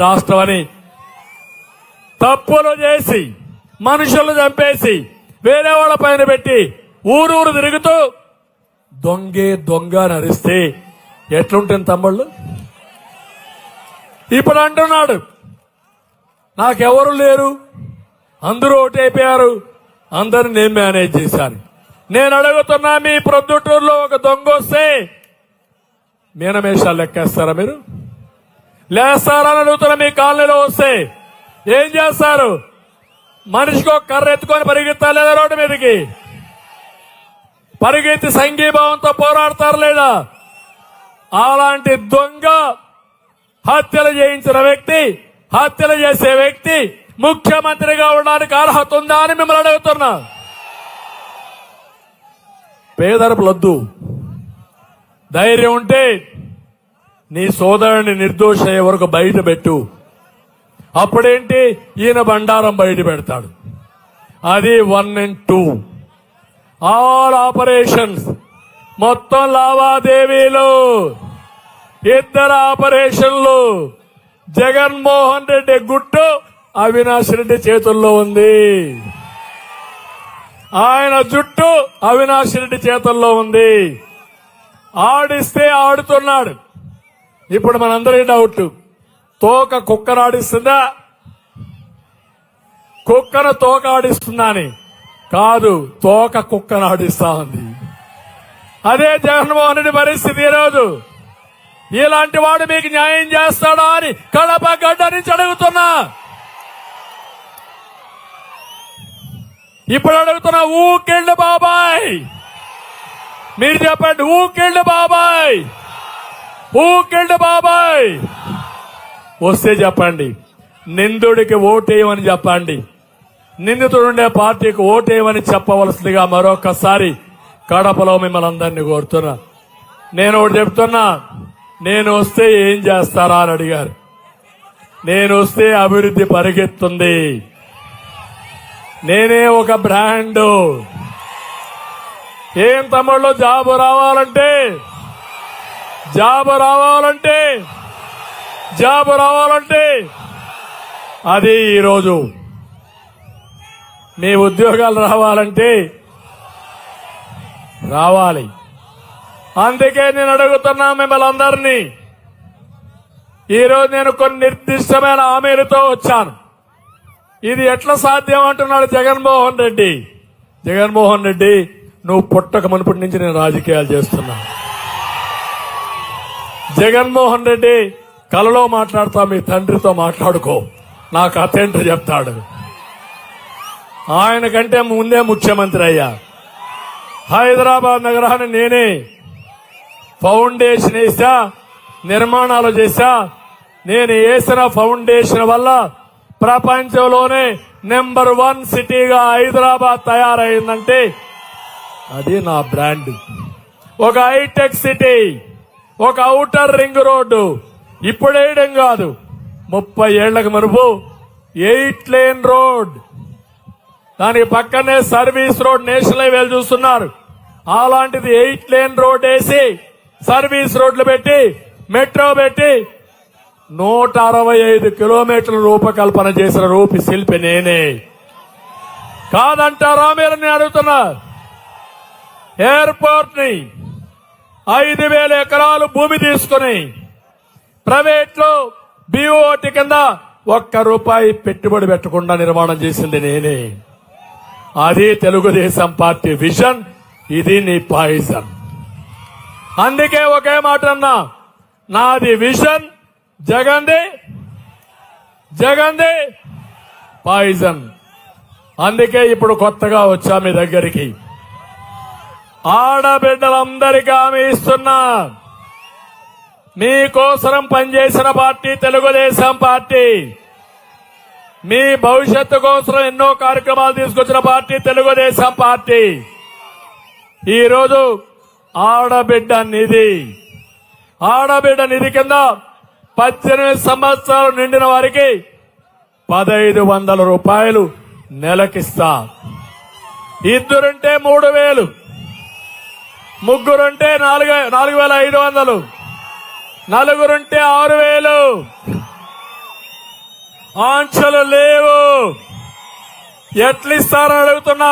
రాష్ట్రం అని తప్పులు చేసి మనుషులు చంపేసి వేరే వాళ్ళ పైన పెట్టి ఊరూరు తిరుగుతూ దొంగే దొంగ నరిస్తే ఎట్లుంటుంది తమ్ముళ్ళు? ఇప్పుడు అంటున్నాడు నాకెవరు లేరు, అందరూ ఓటైపోయారు, అందరు నేను మేనేజ్ చేశాను. నేను అడుగుతున్నా, మీ ప్రొద్దుటూరులో ఒక దొంగ వస్తే మీనమేషాలు లెక్కేస్తారా? మీరు లేస్తారని అడుగుతున్నా. మీ కాలనీలో వస్తే ఏం చేస్తారు? మనిషికి ఒక కర్ర ఎత్తుకొని పరిగెత్తాలి లేదా? రోడ్డు మీదకి పరిగెత్తి సంఘీభావంతో పోరాడతారు లేదా? అలాంటి దొంగ హత్యలు చేయించిన వ్యక్తి, హత్యలు చేసే వ్యక్తి ముఖ్యమంత్రిగా ఉండడానికి అర్హత ఉందా అని మిమ్మల్ని అడుగుతున్నా. పేదరపులొద్దు. ధైర్యం ఉంటే నీ సోదరుని నిర్దోష అయ్యే వరకు బయట పెట్టు. అప్పుడేంటి, ఈయన బండారం బయట పెడతాడు. అది 1 and 2 ఆల్ ఆపరేషన్స్, మొత్తం లావాదేవీలు, 2 ఆపరేషన్లు. జగన్మోహన్ రెడ్డి గుట్టు అవినాష్ రెడ్డి చేతుల్లో ఉంది. ఆయన జుట్టు అవినాష్ రెడ్డి చేతుల్లో ఉంది. ఆడిస్తే ఆడుతున్నాడు. ఇప్పుడు మనందరి డౌట్, తోక కుక్కను ఆడిస్తుందా? కుక్కను తోక ఆడిస్తుందా అని కాదు, తోక కుక్కను ఆడిస్తా ఉంది. అదే జగన్మోహన్ రెడ్డి పరిస్థితి. ఈరోజు ఇలాంటి వాడు మీకు న్యాయం చేస్తాడా అని కడప గడ్డ నుంచి అడుగుతున్నా. ఇప్పుడు అడుగుతున్నా, ఊకెళ్ళి బాబాయ్, మీరు చెప్పండి. ఊకెళ్ళి బాబాయ్, ఊకెళ్ళి బాబాయ్ వస్తే చెప్పండి. నిందుడికి ఓటేయమని చెప్పండి. నిందితుడుండే పార్టీకి ఓటేయమని చెప్పవలసిందిగా మరొకసారి కడపలో మిమ్మల్ని అందరినీ కోరుతున్నా. నేను ఒకటి చెప్తున్నా, నేను వస్తే ఏం చేస్తారా అని అడిగారు. నేను వస్తే అభివృద్ధి పరిగెత్తుంది. నేనే ఒక బ్రాండు. ఏం తమ్ముళ్ళు, జాబు రావాలంటే అది ఈరోజు. మీ ఉద్యోగాలు రావాలంటే రావాలి. అందుకే నేను అడుగుతున్నా మిమ్మల్ని అందరినీ. ఈరోజు నేను కొన్ని నిర్దిష్టమైన హామీలతో వచ్చాను. ఇది ఎట్లా సాధ్యం అంటున్నాడు జగన్మోహన్ రెడ్డి. జగన్మోహన్ రెడ్డి, నువ్వు పుట్టక మునుపటి నుంచి నేను రాజకీయాలు చేస్తున్నా. జగన్మోహన్ రెడ్డి కలలో మాట్లాడతా, మీ తండ్రితో మాట్లాడుకో, నా కథ ఏంటో చెప్తాడు. ఆయన కంటే ముందే ముఖ్యమంత్రి అయ్యా. హైదరాబాద్ నగరాన్ని నేనే ఫౌండేషన్ వేసా, నిర్మాణాలు చేశా. నేను వేసిన ఫౌండేషన్ వల్ల ప్రపంచంలోనే నెంబర్ 1 సిటీగా హైదరాబాద్ తయారైందంటే అది నా బ్రాండ్. ఒక హైటెక్ సిటీ, ఒక ఔటర్ రింగ్ రోడ్డు ఇప్పుడు వేయడం కాదు, 30 ఏళ్లకు మునుపు 8 లేన్ రోడ్, దానికి పక్కనే సర్వీస్ రోడ్, నేషనల్ హైవేలు చూస్తున్నారు. అలాంటిది 8 లేన్ రోడ్ వేసి సర్వీస్ రోడ్లు పెట్టి మెట్రో పెట్టి 165 కిలోమీటర్ల రూపకల్పన చేసిన రూపి శిల్పి నేనే. కాదంటారా మీరు? నేను అడుగుతున్నా. ఎయిర్పోర్ట్ ని 5,000 ఎకరాలు భూమి తీసుకుని ప్రైవేట్ లో BOT కింద ₹1 పెట్టుబడి పెట్టకుండా నిర్మాణం చేసింది నేనే. అది తెలుగుదేశం పార్టీ విజన్. ఇది నీ పాయిజన్. అందుకే ఒకే మాట అన్నా, నాది విజన్, జగన్ది పాయిజన్. అందుకే ఇప్పుడు కొత్తగా వచ్చా మీ దగ్గరికి. ఆడబిడ్డలందరికీ హామీ ఇస్తున్నా, మీకోసం పనిచేసిన పార్టీ తెలుగుదేశం పార్టీ. మీ భవిష్యత్తు కోసం ఎన్నో కార్యక్రమాలు తీసుకొచ్చిన పార్టీ తెలుగుదేశం పార్టీ. ఈరోజు ఆడబిడ్డ నిధి కింద 18 సంవత్సరాలు నిండిన వారికి ₹1,500 నెలకిస్తా. ఇద్దరుంటే 3,000, ముగ్గురుంటే 4,500, నలుగురుంటే 6,000. ఆంక్షలు లేవు. ఎట్లిస్తారని అడుగుతున్నా.